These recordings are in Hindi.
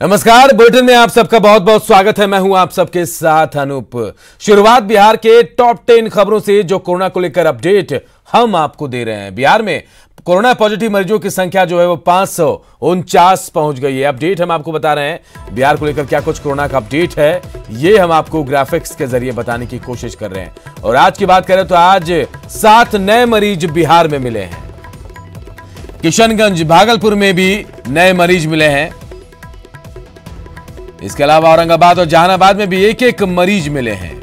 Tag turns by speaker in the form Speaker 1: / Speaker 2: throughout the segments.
Speaker 1: नमस्कार, बुलेटिन में आप सबका बहुत बहुत स्वागत है। मैं हूं आप सबके साथ अनूप। शुरुआत बिहार के टॉप 10 खबरों से, जो कोरोना को लेकर अपडेट हम आपको दे रहे हैं। बिहार में कोरोना पॉजिटिव मरीजों की संख्या जो है वो 549 पहुंच गई है। अपडेट हम आपको बता रहे हैं बिहार को लेकर क्या कुछ कोरोना का अपडेट है, ये हम आपको ग्राफिक्स के जरिए बताने की कोशिश कर रहे हैं। और आज की बात करें तो आज 7 नए मरीज बिहार में मिले हैं। किशनगंज, भागलपुर में भी नए मरीज मिले हैं। इसके अलावा औरंगाबाद और जहानाबाद में भी एक एक मरीज मिले हैं।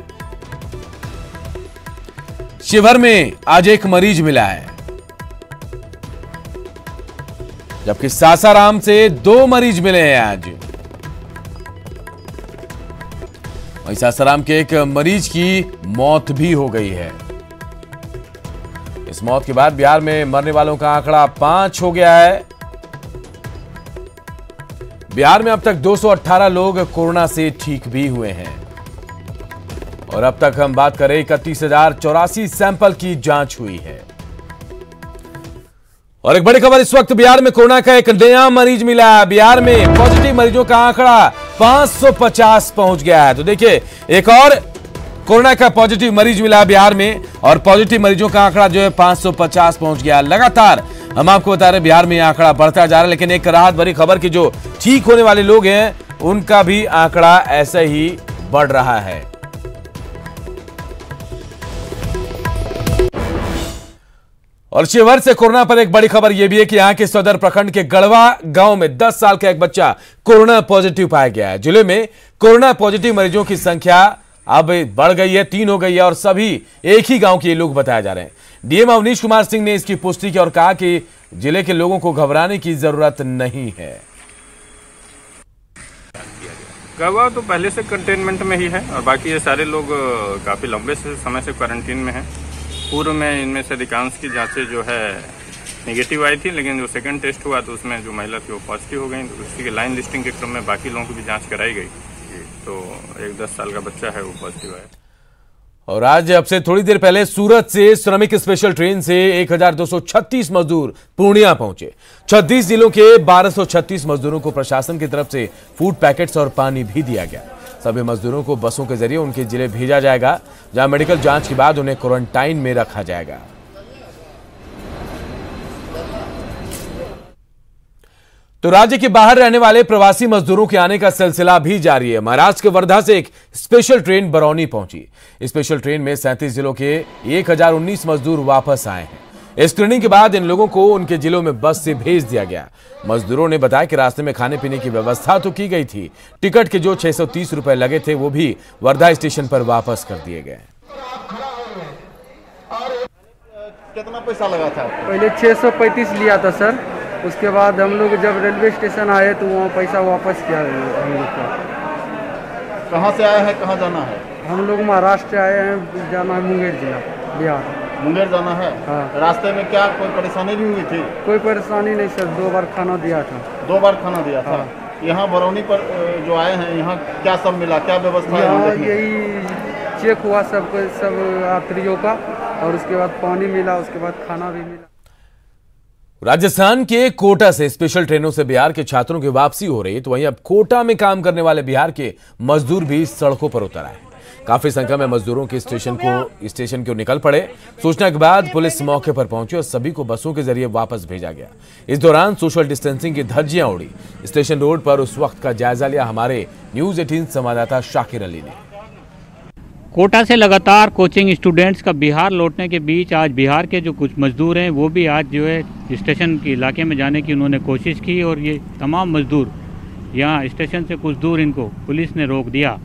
Speaker 1: शिवहर में आज एक मरीज मिला है, जबकि सासाराम से 2 मरीज मिले हैं आज। वहीं सासाराम के एक मरीज की मौत भी हो गई है। इस मौत के बाद बिहार में मरने वालों का आंकड़ा 5 हो गया है। बिहार में अब तक 218 लोग कोरोना से ठीक भी हुए हैं। और अब तक हम बात करें 31,084 सैंपल की जांच हुई है। और एक बड़ी खबर, इस वक्त बिहार में कोरोना का एक नया मरीज मिला है। बिहार में पॉजिटिव मरीजों का आंकड़ा 550 पहुंच गया है। तो देखिए, एक और कोरोना का पॉजिटिव मरीज मिला बिहार में और पॉजिटिव मरीजों का आंकड़ा जो है 550 पहुंच गया। लगातार हम आपको बता रहे हैं बिहार में यह आंकड़ा बढ़ता जा रहा है। लेकिन एक राहत भरी खबर की, जो ठीक होने वाले लोग हैं उनका भी आंकड़ा ऐसे ही बढ़ रहा है। और शिवहर से कोरोना पर एक बड़ी खबर यह भी है कि यहां के सदर प्रखंड के गढ़वा गांव में 10 साल का एक बच्चा कोरोना पॉजिटिव पाया गया है। जिले में कोरोना पॉजिटिव मरीजों की संख्या अब बढ़ गई है, 3 हो गई है और सभी एक ही गांव के लोग बताए जा रहे हैं। डीएम अवनीश कुमार सिंह ने इसकी पुष्टि की और कहा कि जिले के लोगों को घबराने की जरूरत नहीं है।
Speaker 2: गढ़वा तो पहले से कंटेनमेंट में ही है और बाकी ये सारे लोग काफ़ी लंबे समय से क्वारंटीन में हैं। पूर्व में इनमें से अधिकांश की जांचें जो है नेगेटिव आई थी, लेकिन जो सेकंड टेस्ट हुआ तो उसमें जो महिला थी वो पॉजिटिव हो गई। तो उसी के लाइन लिस्टिंग के क्रम में बाकी लोगों की भी जाँच कराई गई। तो एक 10 साल का बच्चा है वो पॉजिटिव आया।
Speaker 1: और आज अब से थोड़ी देर पहले सूरत से श्रमिक स्पेशल ट्रेन से 1236 मजदूर पूर्णिया पहुंचे। 36 जिलों के 1236 मजदूरों को प्रशासन की तरफ से फूड पैकेट्स और पानी भी दिया गया। सभी मजदूरों को बसों के जरिए उनके जिले भेजा जाएगा, जहां मेडिकल जांच के बाद उन्हें क्वारंटाइन में रखा जाएगा। तो राज्य के बाहर रहने वाले प्रवासी मजदूरों के आने का सिलसिला भी जारी है। महाराष्ट्र के वर्धा से एक स्पेशल ट्रेन बरौनी पहुंची। स्पेशल ट्रेन में 37 जिलों के 1019 मजदूर वापस आए हैं। स्क्रीनिंग के बाद इन लोगों को उनके जिलों में बस से भेज दिया गया। मजदूरों ने बताया कि रास्ते में खाने पीने की व्यवस्था तो की गई थी। टिकट के जो 630 रुपए लगे थे वो भी वर्धा स्टेशन पर वापस कर दिए गए।
Speaker 3: कितना पैसा लगा था?
Speaker 4: पहले 635 लिया था सर। उसके बाद हम लोग जब रेलवे स्टेशन आए तो वहाँ पैसा वापस किया हम लोग का।
Speaker 3: कहाँ से आया है, कहाँ जाना है?
Speaker 4: हम लोग महाराष्ट्र आए हैं, जाना है मुंगेर जिला, बिहार।
Speaker 3: मुंगेर जाना है?
Speaker 4: हाँ।
Speaker 3: रास्ते में क्या कोई परेशानी भी हुई थी?
Speaker 4: कोई परेशानी नहीं सर, 2 बार खाना दिया था।
Speaker 3: 2 बार खाना दिया था?
Speaker 4: हाँ।
Speaker 3: यहाँ बरौनी पर जो आए हैं, यहाँ क्या सब मिला, क्या व्यवस्था है?
Speaker 4: यही चेक हुआ सब यात्रियों का और उसके बाद पानी मिला, उसके बाद खाना भी मिला।
Speaker 1: राजस्थान के कोटा से स्पेशल ट्रेनों से बिहार के छात्रों की वापसी हो रही है, तो वहीं अब कोटा में काम करने वाले बिहार के मजदूर भी सड़कों पर उतर आए। काफी संख्या में मजदूरों के स्टेशन को निकल पड़े। सूचना के बाद पुलिस मौके पर पहुंची और सभी को बसों के जरिए वापस भेजा गया। इस दौरान सोशल डिस्टेंसिंग की धज्जियां उड़ी। स्टेशन रोड पर उस वक्त का जायजा लिया हमारे न्यूज 18 संवाददाता शाकिर अली ने।
Speaker 5: कोटा से लगातार कोचिंग स्टूडेंट्स का बिहार लौटने के बीच आज बिहार के जो कुछ मजदूर हैं वो भी आज जो है स्टेशन के इलाके में जाने की उन्होंने कोशिश की और ये तमाम मजदूर यहाँ स्टेशन से कुछ दूर इनको पुलिस ने रोक दिया।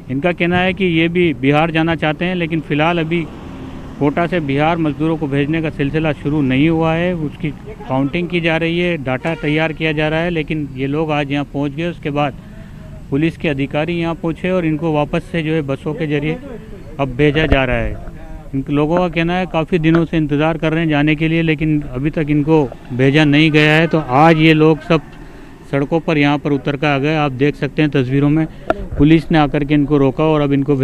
Speaker 5: इनका कहना है कि ये भी बिहार जाना चाहते हैं, लेकिन फ़िलहाल अभी कोटा से बिहार मजदूरों को भेजने का सिलसिला शुरू नहीं हुआ है। उसकी काउंटिंग की जा रही है, डाटा तैयार किया जा रहा है, लेकिन ये लोग आज यहाँ पहुँच गए। उसके बाद पुलिस के अधिकारी यहाँ पहुँचे और इनको वापस से जो है बसों के जरिए अब भेजा जा रहा है। इन लोगों का कहना है काफ़ी दिनों से इंतज़ार कर रहे हैं जाने के लिए, लेकिन अभी तक इनको भेजा नहीं गया है। तो आज ये लोग सब सड़कों पर यहाँ पर उतर कर आ गए। आप देख सकते हैं तस्वीरों में, पुलिस ने आकर के इनको रोका और अब इनको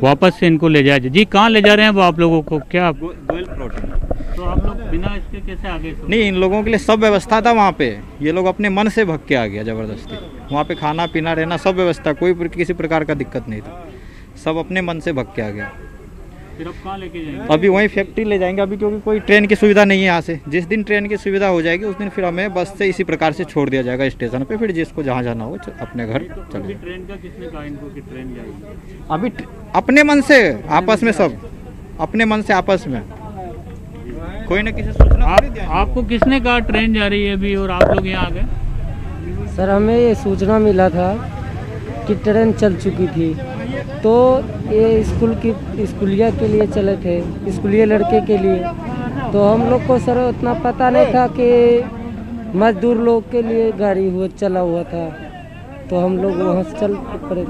Speaker 5: वापस से इनको ले जाया। जी, कहाँ ले जा रहे हैं वो आप लोगों को? क्या गोयल प्लॉट तो आप लोग बिना इसके कैसे आगे?
Speaker 6: नहीं, इन लोगों के लिए सब व्यवस्था था वहाँ पे, ये लोग अपने मन से भग के आ गया ज़बरदस्ती। वहाँ पे खाना पीना रहना सब व्यवस्था, किसी प्रकार का दिक्कत नहीं था, सब अपने मन से भग के आ गया।
Speaker 5: फिर अब कहाँ लेके जाएंगे?
Speaker 6: अभी वहीं फैक्ट्री ले जाएंगे अभी, क्योंकि कोई ट्रेन की सुविधा नहीं है यहाँ से। जिस दिन ट्रेन की सुविधा हो जाएगी उस दिन फिर हमें बस से इसी प्रकार से छोड़ दिया जाएगा स्टेशन पे, फिर जिसको जहाँ जाना हो अपने घर चले।
Speaker 5: ट्रेन का किसने कहा इनको कि ट्रेन जाएगी?
Speaker 6: अभी अपने मन से आपस में, सब अपने मन से आपस में, कोई ना किसी सूचना।
Speaker 5: आपको किसने कहा ट्रेन जा रही है अभी और आप लोग यहाँ आ गए?
Speaker 7: सर हमें ये सूचना मिला था कि ट्रेन चल चुकी थी, तो ये स्कूलिया के लिए चले थे, स्कूलिया लड़के के लिए। तो हम लोग को सर उतना पता नहीं था कि मजदूर लोग के लिए गाड़ी चला हुआ था, तो हम लोग वहाँ से चल पड़े।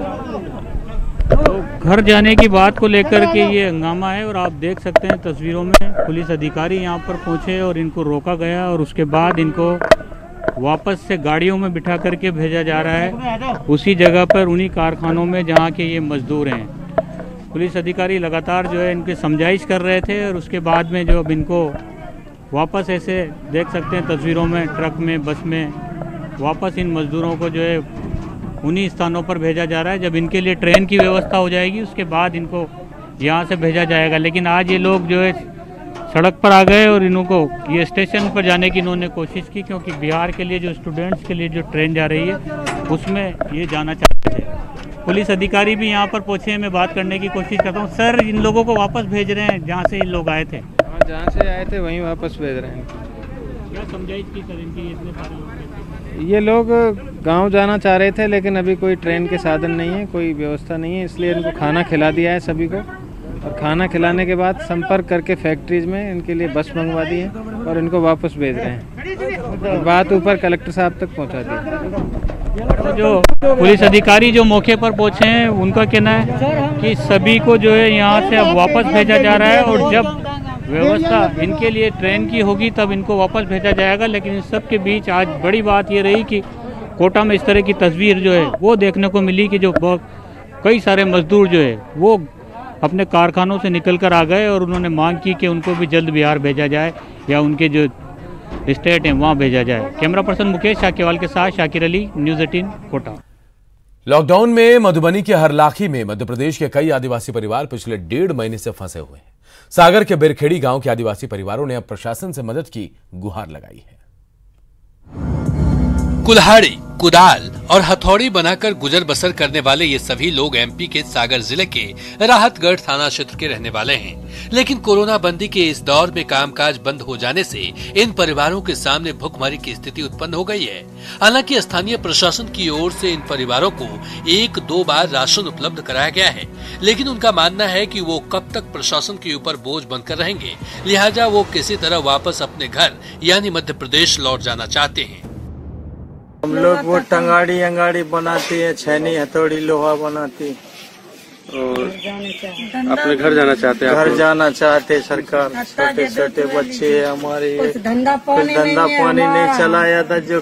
Speaker 5: तो घर जाने की बात को लेकर के ये हंगामा है और आप देख सकते हैं तस्वीरों में पुलिस अधिकारी यहाँ पर पहुँचे और इनको रोका गया और उसके बाद इनको वापस से गाड़ियों में बिठा करके भेजा जा रहा है उसी जगह पर, उन्हीं कारखानों में जहाँ के ये मजदूर हैं। पुलिस अधिकारी लगातार जो है इनकी समझाइश कर रहे थे और उसके बाद में जो अब इनको वापस ऐसे देख सकते हैं तस्वीरों में ट्रक में, बस में वापस इन मजदूरों को जो है उन्हीं स्थानों पर भेजा जा रहा है। जब इनके लिए ट्रेन की व्यवस्था हो जाएगी उसके बाद इनको यहाँ से भेजा जाएगा। लेकिन आज ये लोग जो है सड़क पर आ गए और इनको ये स्टेशन पर जाने की इन्होंने कोशिश की, क्योंकि बिहार के लिए जो स्टूडेंट्स के लिए जो ट्रेन जा रही है उसमें ये जाना चाहते थे। पुलिस अधिकारी भी यहाँ पर पहुँचे हैं, मैं बात करने की कोशिश करता हूँ। सर, इन लोगों को वापस भेज रहे हैं जहाँ से इन लोग आए थे?
Speaker 6: जहाँ से आए थे वहीं वापस भेज रहे हैं।
Speaker 5: क्या समझाइश की सर इनकी? इतने सारे लोग,
Speaker 6: ये लोग गांव जाना चाह रहे थे, लेकिन अभी कोई ट्रेन के साधन नहीं है, कोई व्यवस्था नहीं है, इसलिए इनको खाना खिला दिया है सभी को। और खाना खिलाने के बाद संपर्क करके फैक्ट्रीज में इनके लिए बस मंगवा दी है और इनको वापस भेज रहे हैं। बात ऊपर कलेक्टर साहब तक पहुंचा दी।
Speaker 5: तो जो पुलिस अधिकारी जो मौके पर पहुंचे हैं उनका कहना है कि सभी को जो है यहाँ से अब वापस भेजा जा रहा है और जब व्यवस्था इनके लिए ट्रेन की होगी तब इनको वापस भेजा जाएगा। लेकिन इस सब के बीच आज बड़ी बात ये रही कि कोटा में इस तरह की तस्वीर जो है वो देखने को मिली कि जो कई सारे मजदूर जो है वो अपने कारखानों से निकल कर आ गए और उन्होंने मांग की कि उनको भी जल्द बिहार भेजा जाए या उनके जो स्टेट हैं वहाँ भेजा जाए। कैमरा पर्सन मुकेश शाकीवाल के साथ शाकिर अली, न्यूज़ 18 कोटा।
Speaker 1: लॉकडाउन में मधुबनी के हरलाखी में मध्य प्रदेश के कई आदिवासी परिवार पिछले 1.5 महीने से फंसे हुए हैं। सागर के बिरखेड़ी गांव के आदिवासी परिवारों ने अब प्रशासन से मदद की गुहार लगाई है।
Speaker 8: कुल्हाड़ी, कुदाल और हथौड़ी बनाकर गुजर बसर करने वाले ये सभी लोग एमपी के सागर जिले के राहतगढ़ थाना क्षेत्र के रहने वाले हैं। लेकिन कोरोना बंदी के इस दौर में कामकाज बंद हो जाने से इन परिवारों के सामने भुखमरी की स्थिति उत्पन्न हो गई है। हालांकि स्थानीय प्रशासन की ओर से इन परिवारों को 1-2 बार राशन उपलब्ध कराया गया है, लेकिन उनका मानना है कि वो कब तक प्रशासन के ऊपर बोझ बनकर रहेंगे, लिहाजा वो किसी तरह वापस अपने घर यानी मध्य प्रदेश लौट जाना चाहते हैं।
Speaker 9: हम लोग वो टंगाड़ी अंगाड़ी बनाती है, छेनी हथौड़ी लोहा बनाती और
Speaker 4: अपने घर जाना चाहते हैं?
Speaker 9: घर जाना चाहते सरकार। छोटे छोटे बच्चे हमारे, कुछ धंधा पानी नहीं चलाया था, जो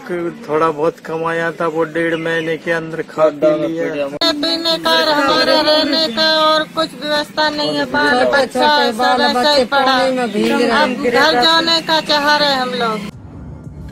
Speaker 9: थोड़ा बहुत कमाया था वो 1.5 महीने के अंदर खा लिया।
Speaker 10: पीने का, हमारे रहने का और कुछ व्यवस्था नहीं है। बाल बच्चा ऐसा ही पड़ा, अब घर जाने का चाह रहे हम लोग।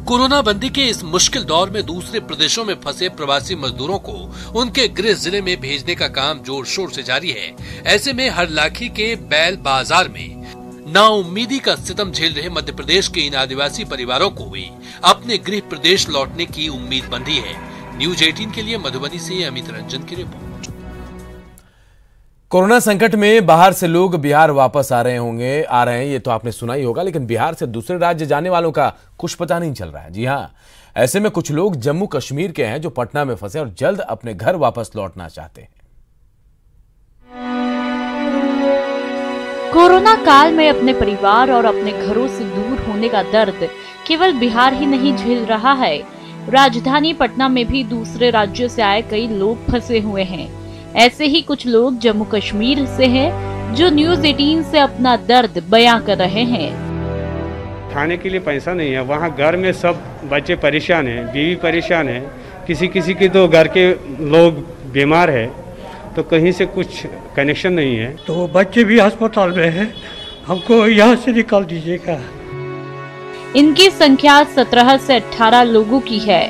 Speaker 8: कोरोना बंदी के इस मुश्किल दौर में दूसरे प्रदेशों में फंसे प्रवासी मजदूरों को उनके गृह जिले में भेजने का काम जोर शोर से जारी है। ऐसे में हरलाखी के बैल बाजार में नाउम्मीदी का सितम झेल रहे मध्य प्रदेश के इन आदिवासी परिवारों को भी अपने गृह प्रदेश लौटने की उम्मीद बंधी है। न्यूज़ 18 के लिए मधुबनी से अमित रंजन की रिपोर्ट।
Speaker 1: कोरोना संकट में बाहर से लोग बिहार वापस आ रहे हैं, ये तो आपने सुना ही होगा। लेकिन बिहार से दूसरे राज्य जाने वालों का कुछ पता नहीं चल रहा है। जी हां, ऐसे में कुछ लोग जम्मू कश्मीर के हैं जो पटना में फंसे और जल्द अपने घर वापस लौटना चाहते हैं।
Speaker 11: कोरोना काल में अपने परिवार और अपने घरों से दूर होने का दर्द केवल बिहार ही नहीं झेल रहा है। राजधानी पटना में भी दूसरे राज्यों से आए कई लोग फंसे हुए हैं। ऐसे ही कुछ लोग जम्मू कश्मीर से हैं जो न्यूज़ 18 से अपना दर्द बयां कर रहे हैं।
Speaker 12: खाने के लिए पैसा नहीं है, वहाँ घर में सब बच्चे परेशान हैं, बीवी परेशान है, किसी की तो घर के लोग बीमार है, तो कहीं से कुछ कनेक्शन नहीं है।
Speaker 13: तो बच्चे भी अस्पताल में हैं, हमको यहाँ से निकाल दीजिएगा।
Speaker 11: इनकी संख्या 17 से 18 लोगों की है।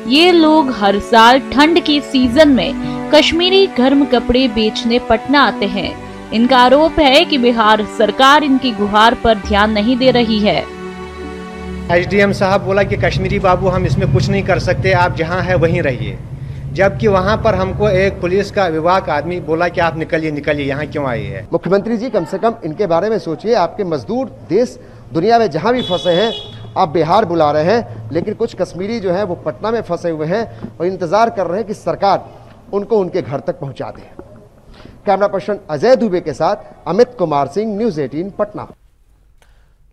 Speaker 11: ये लोग हर साल ठंड के सीजन में कश्मीरी गर्म कपड़े बेचने पटना आते हैं। इनका आरोप है कि बिहार सरकार इनकी गुहार पर ध्यान नहीं दे रही है।
Speaker 13: एसडीएम साहब बोला कि कश्मीरी बाबू हम इसमें कुछ नहीं कर सकते, आप जहां हैं वहीं रहिए। जबकि वहां पर हमको एक पुलिस का विभाग आदमी बोला कि आप निकलिए निकलिए, यहाँ क्यों आए हैं।
Speaker 14: मुख्यमंत्री जी कम से कम इनके बारे में सोचिए। आपके मजदूर देश दुनिया में जहाँ भी फंसे हैं आप बिहार बुला रहे हैं, लेकिन कुछ कश्मीरी जो है वो पटना में फंसे हुए हैं और इंतजार कर रहे हैं कि सरकार उनको उनके घर तक पहुंचा दे। कैमरा पर्सन अजय दुबे के साथ अमित कुमार सिंह, न्यूज़ 18 पटना।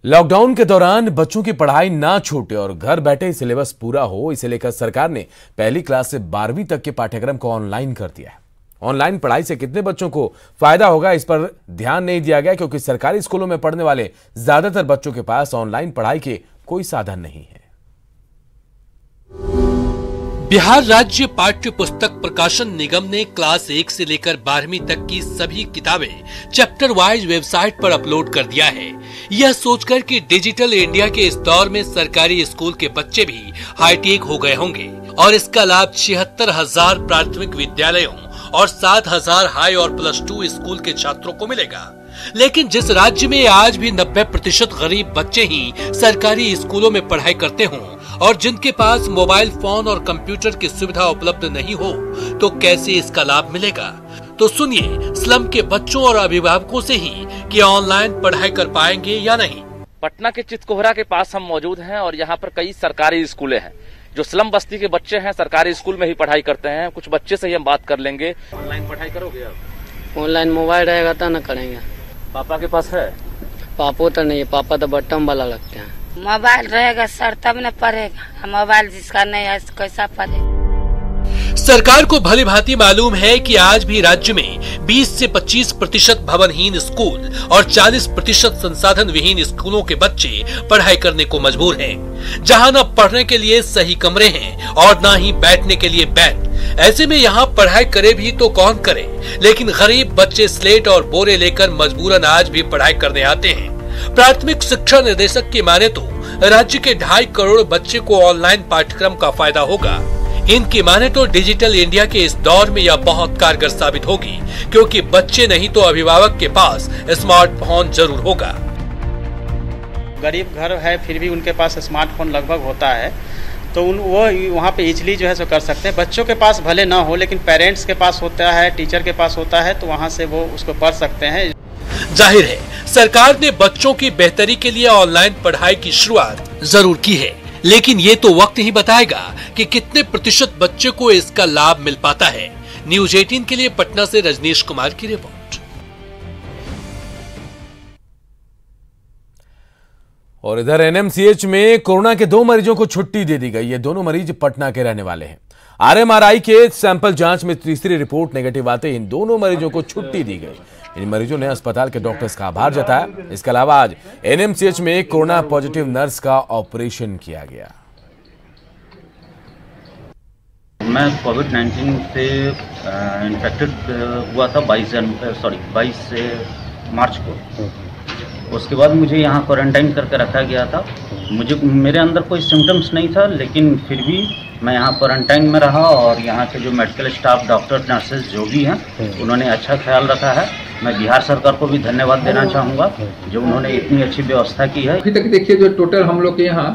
Speaker 1: लॉकडाउन के दौरान बच्चों की पढ़ाई ना छूटे और घर बैठे सिलेबस पूरा हो, इसे लेकर सरकार ने पहली क्लास से 12वीं तक के पाठ्यक्रम को ऑनलाइन कर दिया है। ऑनलाइन पढ़ाई से कितने बच्चों को फायदा होगा, इस पर ध्यान नहीं दिया गया, क्योंकि सरकारी स्कूलों में पढ़ने वाले ज्यादातर बच्चों के पास ऑनलाइन पढ़ाई के कोई साधन नहीं है।
Speaker 8: बिहार राज्य पाठ्य पुस्तक प्रकाशन निगम ने क्लास 1 से लेकर 12वीं तक की सभी किताबें चैप्टर वाइज वेबसाइट पर अपलोड कर दिया है। यह सोचकर कि डिजिटल इंडिया के इस दौर में सरकारी स्कूल के बच्चे भी हाईटेक हो गए होंगे और इसका लाभ 76,000 प्राथमिक विद्यालयों और 7,000 हाई और +2 स्कूल के छात्रों को मिलेगा। लेकिन जिस राज्य में आज भी 90% गरीब बच्चे ही सरकारी स्कूलों में पढ़ाई करते हों और जिनके पास मोबाइल फोन और कंप्यूटर की सुविधा उपलब्ध नहीं हो, तो कैसे इसका लाभ मिलेगा? तो सुनिए स्लम के बच्चों और अभिभावकों से ही कि ऑनलाइन पढ़ाई कर पाएंगे या नहीं।
Speaker 15: पटना के चितकोहरा के पास हम मौजूद हैं और यहाँ पर कई सरकारी स्कूलें हैं। जो स्लम बस्ती के बच्चे हैं सरकारी स्कूल में ही पढ़ाई करते हैं। कुछ बच्चे से ही हम बात कर लेंगे। ऑनलाइन पढ़ाई करोगे आप?
Speaker 7: ऑनलाइन मोबाइल रहेगा तो न करेंगे।
Speaker 15: पापा के पास है?
Speaker 7: पापो तो नहीं है, पापा तो बटन वाला लगते हैं।
Speaker 10: मोबाइल रहेगा सर तब न पढ़ेगा, मोबाइल जिसका नहीं है कैसा पढ़ेगा।
Speaker 8: सरकार को भली भांति मालूम है कि आज भी राज्य में 20 से 25% भवनहीन स्कूल और 40% संसाधन विहीन स्कूलों के बच्चे पढ़ाई करने को मजबूर हैं, जहां न पढ़ने के लिए सही कमरे हैं और न ही बैठने के लिए बेंच। ऐसे में यहाँ पढ़ाई करे भी तो कौन करे, लेकिन गरीब बच्चे स्लेट और बोरे लेकर मजबूरन आज भी पढ़ाई करने आते हैं। प्राथमिक शिक्षा निदेशक की माने तो राज्य के 2.5 करोड़ बच्चे को ऑनलाइन पाठ्यक्रम का फायदा होगा। इनकी माने तो डिजिटल इंडिया के इस दौर में यह बहुत कारगर साबित होगी, क्योंकि बच्चे नहीं तो अभिभावक के पास स्मार्टफोन जरूर होगा।
Speaker 16: गरीब घर है फिर भी उनके पास स्मार्टफोन लगभग होता है, तो वो वहाँ पे इजीली जो है सो कर सकते हैं। बच्चों के पास भले ना हो, लेकिन पेरेंट्स के पास होता है, टीचर के पास होता है, तो वहाँ से वो उसको पढ़ सकते हैं।
Speaker 8: जाहिर है सरकार ने बच्चों की बेहतरी के लिए ऑनलाइन पढ़ाई की शुरुआत जरूर की है, लेकिन ये तो वक्त ही बताएगा कि कितने प्रतिशत बच्चे को इसका लाभ मिल पाता है। न्यूज़ 18 के लिए पटना से रजनीश कुमार की रिपोर्ट।
Speaker 1: और इधर एनएमसीएच में कोरोना के 2 मरीजों को छुट्टी दे दी गई। ये दोनों मरीज पटना के रहने वाले हैं। आरएमआरआई के सैंपल जांच में तीसरी रिपोर्ट नेगेटिव आते इन दोनों मरीजों को छुट्टी दी गई। इन मरीजों ने अस्पताल के डॉक्टर्स का आभार जताया। इसके अलावा आज एनएमसीएच में कोरोना पॉजिटिव नर्स का ऑपरेशन किया गया।
Speaker 17: मैं कोविड-19 से इन्फेक्टेड हुआ था 22 मार्च को। उसके बाद मुझे यहाँ क्वारंटाइन करके रखा गया था। मेरे अंदर कोई सिम्टम्स नहीं था, लेकिन फिर भी मैं यहाँ क्वारंटाइन में रहा और यहाँ के जो मेडिकल स्टाफ, डॉक्टर, नर्सेज जो भी हैं, उन्होंने अच्छा ख्याल रखा है। मैं बिहार सरकार को भी धन्यवाद देना चाहूँगा जो उन्होंने इतनी अच्छी व्यवस्था की है।
Speaker 18: अभी तक देखिए जो टोटल हम लोग के यहाँ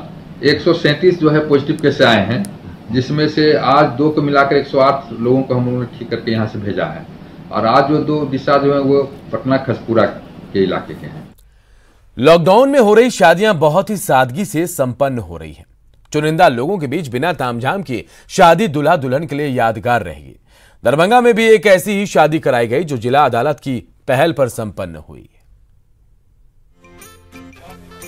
Speaker 18: 137 जो है पॉजिटिव केस आए हैं, जिसमें से आज 2 को मिलाकर 108 लोगों को हम लोगों ने ठीक करके यहाँ से भेजा है। और आज जो 2 डिस्चार्ज हुए वो पटना खसपुरा के इलाके के हैं।
Speaker 1: लॉकडाउन में हो रही शादियां बहुत ही सादगी से संपन्न हो रही हैं। चुनिंदा लोगों के बीच बिना तामझाम के शादी दूल्हा दुल्हन के लिए यादगार रहेगी। दरभंगा में भी एक ऐसी ही शादी कराई गई जो जिला अदालत की पहल पर संपन्न हुई।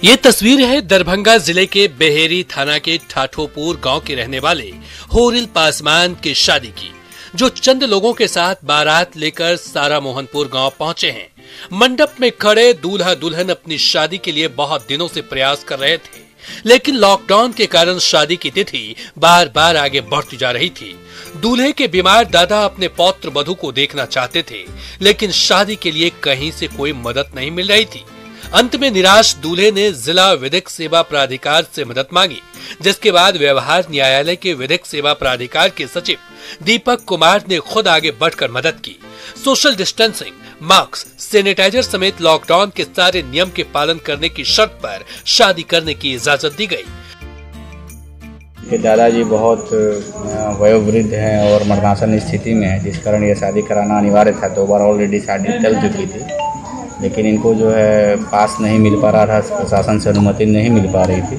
Speaker 8: ये तस्वीर है दरभंगा जिले के बेहेरी थाना के ठाठोपुर गांव के रहने वाले होरिल पासवान की शादी की, जो चंद लोगों के साथ बारात लेकर सारा मोहनपुर गांव पहुंचे हैं। मंडप में खड़े दूल्हा दुल्हन अपनी शादी के लिए बहुत दिनों से प्रयास कर रहे थे, लेकिन लॉकडाउन के कारण शादी की तिथि बार बार आगे बढ़ती जा रही थी। दूल्हे के बीमार दादा अपने पौत्र वधू को देखना चाहते थे, लेकिन शादी के लिए कहीं से कोई मदद नहीं मिल रही थी। अंत में निराश दूल्हे ने जिला विधिक सेवा प्राधिकार से मदद मांगी, जिसके बाद व्यवहार न्यायालय के विधिक सेवा प्राधिकार के सचिव दीपक कुमार ने खुद आगे बढ़कर मदद की। सोशल डिस्टेंसिंग, मास्क, सैनिटाइजर समेत लॉकडाउन के सारे नियम के पालन करने की शर्त पर शादी करने की इजाजत दी गई।
Speaker 19: दादाजी बहुत वयोवृद्ध हैं और मरणासन स्थिति में है, जिस कारण ये शादी कराना अनिवार्य था। 2 बार ऑलरेडी शादी चल चुकी थी, लेकिन इनको जो है पास नहीं मिल पा रहा था, प्रशासन से अनुमति नहीं मिल पा रही थी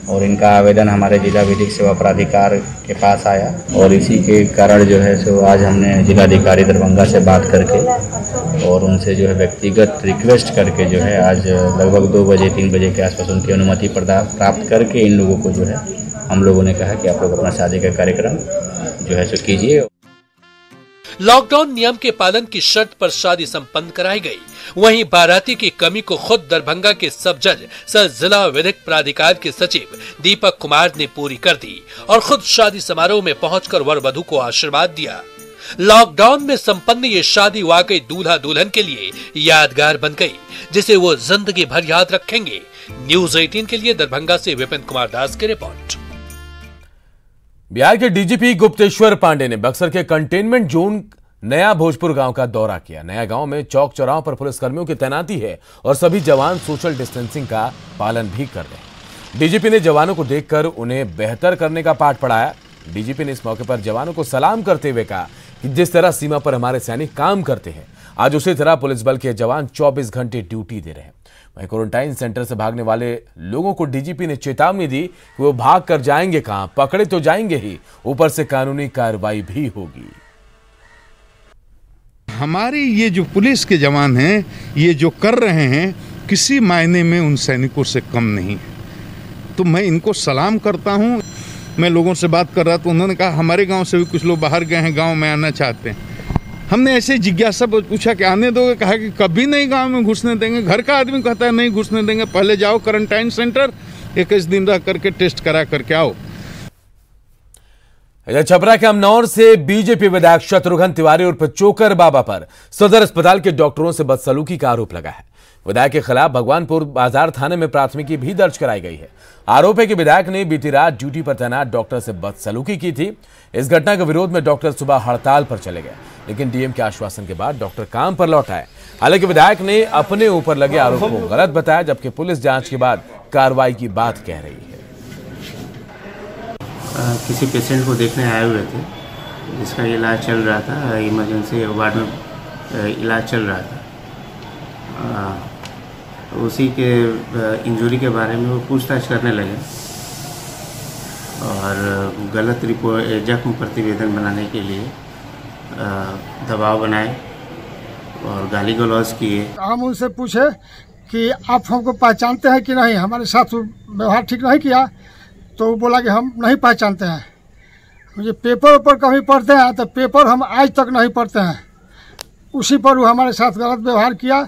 Speaker 19: और इनका आवेदन हमारे जिला विधिक सेवा प्राधिकार के पास आया और इसी के कारण जो है सो आज हमने जिलाधिकारी दरभंगा से बात करके और उनसे जो है व्यक्तिगत रिक्वेस्ट करके जो है आज लगभग 2 बजे 3 बजे के आसपास उनकी अनुमति प्राप्त करके इन लोगों को जो है हम लोगों ने कहा कि आप लोग अपना शादी का कार्यक्रम जो है सो कीजिए।
Speaker 8: लॉकडाउन नियम के पालन की शर्त पर शादी संपन्न कराई गई। वहीं बाराती की कमी को खुद दरभंगा के सब जज सह जिला विधिक प्राधिकार के सचिव दीपक कुमार ने पूरी कर दी और खुद शादी समारोह में पहुंचकर वर वधू को आशीर्वाद दिया। लॉकडाउन में संपन्न ये शादी वाकई दूल्हा दुल्हन के लिए यादगार बन गई, जिसे वो जिंदगी भर याद रखेंगे। न्यूज 18 के लिए दरभंगा से विपिन कुमार दास की रिपोर्ट।
Speaker 1: बिहार के डीजीपी गुप्तेश्वर पांडे ने बक्सर के कंटेनमेंट जोन नया भोजपुर गांव का दौरा किया। नया गांव में चौक चौराहों पर पुलिसकर्मियों की तैनाती है और सभी जवान सोशल डिस्टेंसिंग का पालन भी कर रहे हैं। डीजीपी ने जवानों को देखकर उन्हें बेहतर करने का पाठ पढ़ाया। डीजीपी ने इस मौके पर जवानों को सलाम करते हुए कहा कि जिस तरह सीमा पर हमारे सैनिक काम करते हैं, आज उसी तरह पुलिस बल के जवान 24 घंटे ड्यूटी दे रहे हैं। वहीं क्वारंटाइन सेंटर से भागने वाले लोगों को डीजीपी ने चेतावनी दी कि वो भाग कर जाएंगे कहां, पकड़े तो जाएंगे ही, ऊपर से कानूनी कार्रवाई भी होगी।
Speaker 20: हमारी ये जो पुलिस के जवान हैं, ये जो कर रहे हैं, किसी मायने में उन सैनिकों से कम नहीं है। तो मैं इनको सलाम करता हूं। मैं लोगों से बात कर रहा तो उन्होंने कहा हमारे गांव से भी कुछ लोग बाहर गए हैं, गांव में आना चाहते हैं। हमने ऐसे जिज्ञासा पूछा कि आने दोगे, कहा कि कभी नहीं गांव में घुसने देंगे। घर का आदमी कहता है नहीं घुसने देंगे, पहले जाओ क्वारंटाइन सेंटर, 21 दिन रह करके टेस्ट करा करके आओ।
Speaker 1: छपरा के अमनौर से बीजेपी विधायक शत्रुघ्न तिवारी उर्फ चोकर बाबा पर सदर अस्पताल के डॉक्टरों से बदसलूकी का आरोप लगा है। विधायक के खिलाफ भगवानपुर बाजार थाने में प्राथमिकी भी दर्ज कराई गई है। आरोप है कि विधायक ने बीती रात ड्यूटी पर तैनात डॉक्टर से बदसलूकी की थी। इस घटना के विरोध में डॉक्टर सुबह हड़ताल पर चले गए, लेकिन डीएम के आश्वासन के बाद डॉक्टर काम पर लौट आए। हालांकि विधायक ने अपने ऊपर लगे आरोप को गलत बताया, जबकि पुलिस जांच के बाद कार्रवाई की बात कह रही है।
Speaker 21: किसी पेशेंट को देखने आए हुए थे, जिसका इलाज चल रहा था, इमरजेंसी वार्ड में इलाज चल रहा था। उसी के इंजरी के बारे में वो पूछताछ करने लगे और गलत रिपोर्ट, जख्म प्रतिवेदन बनाने के लिए दबाव बनाए और गाली गलौज किए।
Speaker 22: हम उनसे पूछे कि आप हमको पहचानते हैं कि नहीं, हमारे साथ व्यवहार ठीक नहीं किया, तो वो बोला कि हम नहीं पहचानते हैं। मुझे पेपर ऊपर कभी पढ़ते हैं तो पेपर हम आज तक नहीं पढ़ते हैं। उसी पर वो हमारे साथ गलत व्यवहार किया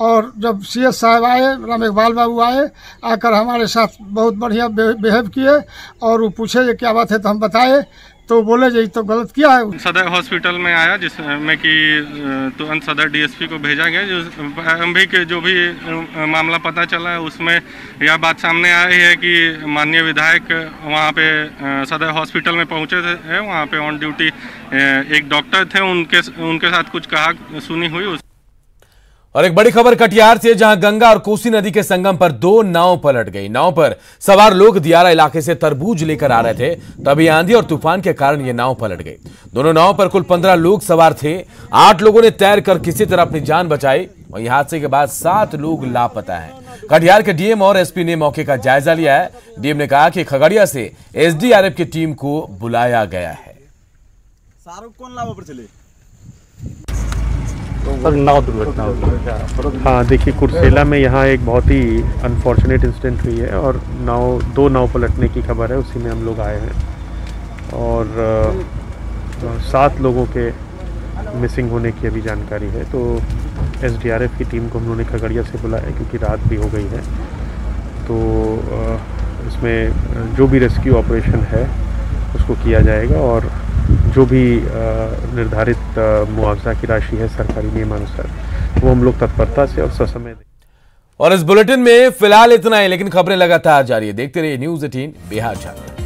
Speaker 22: और जब सीएस साहब आए, राम इकबाल बाबू आए, आकर हमारे साथ बहुत बढ़िया बिहेव किए और वो पूछे ये क्या बात है, तो हम बताए, तो बोले जी तो गलत किया है।
Speaker 2: सदर हॉस्पिटल में आया, जिसमें कि तुरंत सदर डीएसपी को भेजा गया। जो भी मामला पता चला है उसमें यह बात सामने आई है कि माननीय विधायक वहां पे सदर हॉस्पिटल में पहुंचे थे। वहां पे ऑन ड्यूटी एक डॉक्टर थे, उनके साथ कुछ कहा सुनी हुई।
Speaker 1: और एक बड़ी खबर कटिहार से, जहां गंगा और कोसी नदी के संगम पर 2 नाव पलट गई। नाव पर सवार लोग दियारा इलाके से तरबूज लेकर आ रहे थे, तभी आंधी और तूफान के कारण ये नाव पलट गई। दोनों नाव पर कुल 15 लोग सवार थे। 8 लोगों ने तैरकर किसी तरह अपनी जान बचाई। वहीं हादसे के बाद 7 लोग लापता हैं। कटिहार के डीएम और एसपी ने मौके का जायजा लिया है। डीएम ने कहा कि खगड़िया से एसडीआरएफ की टीम को बुलाया गया है।
Speaker 3: कौन नाव पर चले?
Speaker 23: नाव दुर्घटना हुई। हाँ देखिए, कुर्सेला में यहाँ एक बहुत ही अनफॉर्चुनेट इंसिडेंट हुई है और 2 नाव पलटने की खबर है, उसी में हम लोग आए हैं और 7 लोगों के मिसिंग होने की अभी जानकारी है। तो एसडीआरएफ की टीम को हम लोगों ने खगड़िया से बुलाया क्योंकि रात भी हो गई है। तो इसमें जो भी रेस्क्यू ऑपरेशन है उसको किया जाएगा और जो भी निर्धारित मुआवजा की राशि है सरकारी नियमानुसार, वो हम लोग तत्परता से और ससमय
Speaker 1: और इस बुलेटिन में फिलहाल इतना ही, लेकिन खबरें लगातार जारी है। देखते रहिए न्यूज़ 18 बिहार झारखंड।